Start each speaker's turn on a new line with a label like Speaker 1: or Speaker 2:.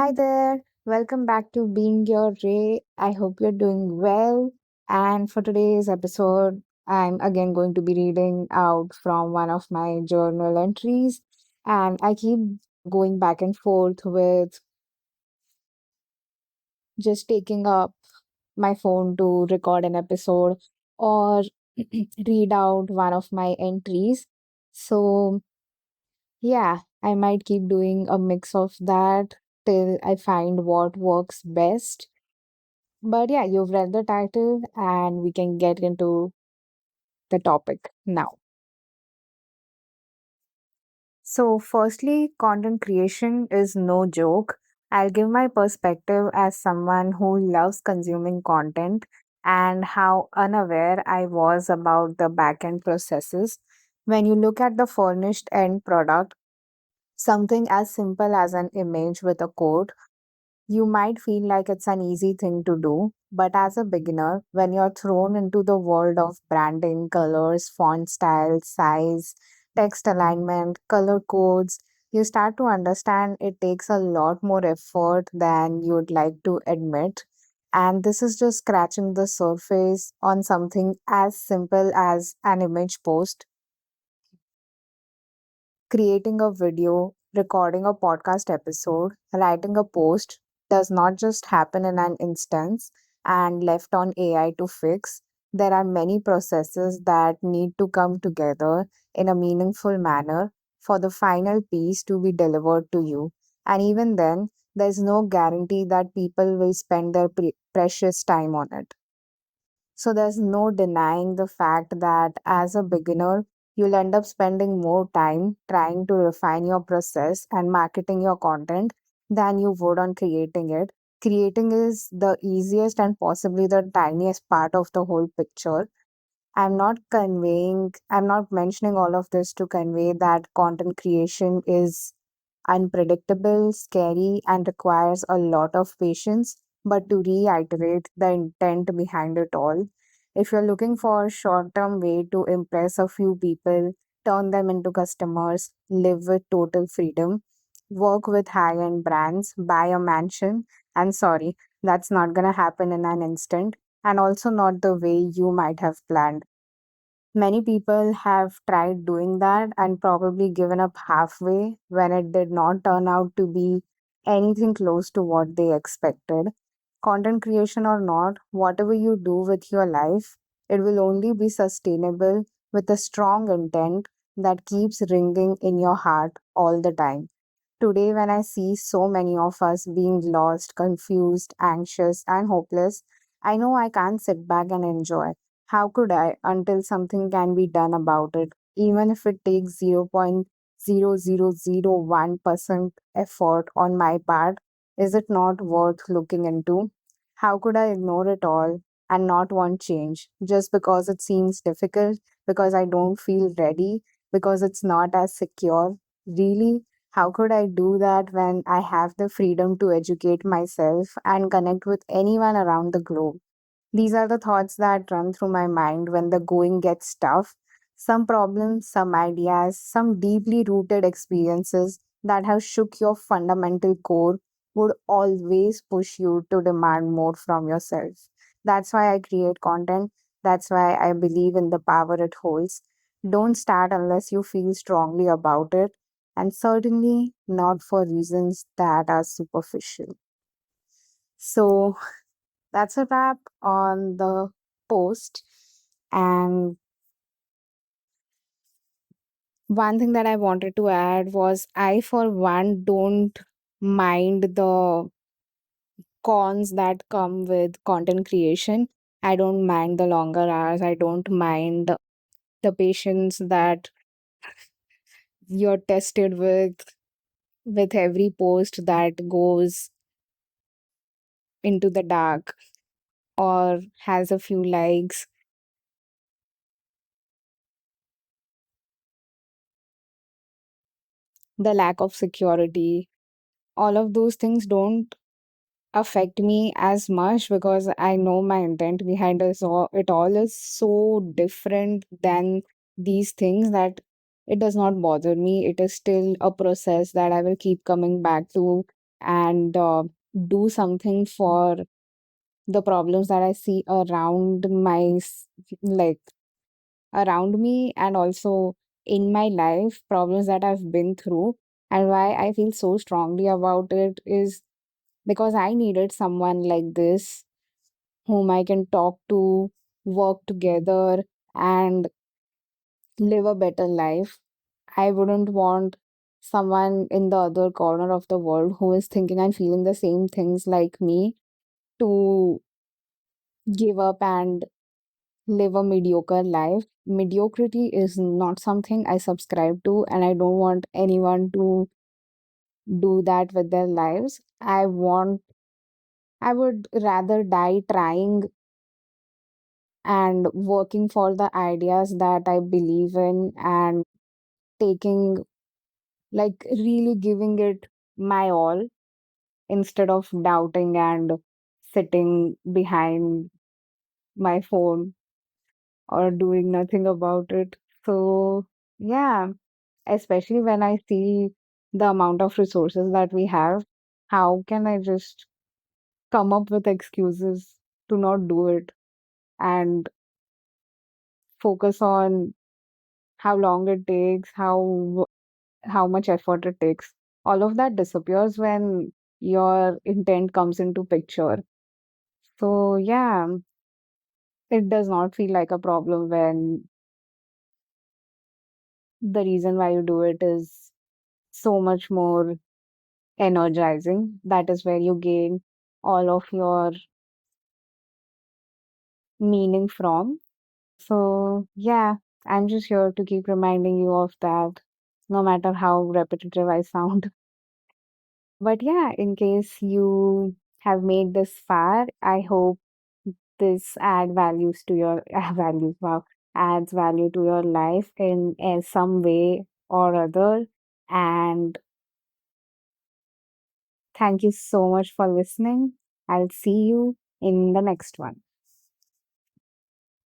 Speaker 1: Hi there. Welcome back to Being Your Ray. I hope you're doing well. And for today's episode, I'm again going to be reading out from one of my journal entries. And I keep going back and forth with just taking up my phone to record an episode or read out one of my entries. So, yeah, I might keep doing a mix of that till I find what works best. But yeah, you've read the title and we can get into the topic now. So, firstly, content creation is no joke. I'll give my perspective as someone who loves consuming content and how unaware I was about the backend processes. When you look at the furnished end product, something as simple as an image with a code, you might feel like it's an easy thing to do, but as a beginner, when you're thrown into the world of branding, colors, font style, size, text alignment, color codes, you start to understand it takes a lot more effort than you'd like to admit. And this is just scratching the surface on something as simple as an image post. Creating a video, recording a podcast episode, writing a post does not just happen in an instance and left on AI to fix. There are many processes that need to come together in a meaningful manner for the final piece to be delivered to you. And even then, there's no guarantee that people will spend their precious time on it. So there's no denying the fact that as a beginner, you'll end up spending more time trying to refine your process and marketing your content than you would on creating it. Creating is the easiest and possibly the tiniest part of the whole picture. I'm not mentioning all of this to convey that content creation is unpredictable, scary, and requires a lot of patience. But to reiterate the intent behind it all, if you're looking for a short term way to impress a few people, turn them into customers, live with total freedom, work with high end brands, buy a mansion, and sorry, that's not going to happen in an instant, and also not the way you might have planned. Many people have tried doing that and probably given up halfway when it did not turn out to be anything close to what they expected. Content creation or not, whatever you do with your life, it will only be sustainable with a strong intent that keeps ringing in your heart all the time. Today, when I see so many of us being lost, confused, anxious, and hopeless, I know I can't sit back and enjoy. How could I until something can be done about it, even if it takes 0.0001% effort on my part? Is it not worth looking into? How could I ignore it all and not want change just because it seems difficult, because I don't feel ready, because it's not as secure? Really? How could I do that when I have the freedom to educate myself and connect with anyone around the globe? These are the thoughts that run through my mind when the going gets tough. Some problems, some ideas, some deeply rooted experiences that have shook your fundamental core would always push you to demand more from yourself. That's why I create content. That's why I believe in the power it holds. Don't start unless you feel strongly about it, and certainly not for reasons that are superficial. So, that's a wrap on the post. And one thing that I wanted to add was I, for one, don't mind the cons that come with content creation. I don't mind the longer hours. I don't mind the patience that you're tested with every post that goes into the dark or has a few likes, the lack of security. All of those things don't affect me as much because I know my intent behind it all is so different than these things that it does not bother me. It is still a process that I will keep coming back to and do something for the problems that I see around like around me, and also in my life, problems that I've been through. And why I feel so strongly about it is because I needed someone like this whom I can talk to, work together, and live a better life. I wouldn't want someone in the other corner of the world who is thinking and feeling the same things like me to give up and live a mediocre life. Mediocrity is not something I subscribe to, and I don't want anyone to do that with their lives. I would rather die trying and working for the ideas that I believe in, and taking, like, really giving it my all instead of doubting and sitting behind my phone or doing nothing about it. So, yeah, especially when I see the amount of resources that we have, how can I just come up with excuses to not do it and focus on how long it takes, how much effort it takes? All of that disappears when your intent comes into picture. So, yeah, it does not feel like a problem when the reason why you do it is so much more energizing. That is where you gain all of your meaning from. So, yeah, I'm just here to keep reminding you of that, no matter how repetitive I sound. But yeah, in case you have made this far, I hope this add values to your values, wow, adds value to your life in some way or other. And thank you so much for listening. I'll see you in the next one.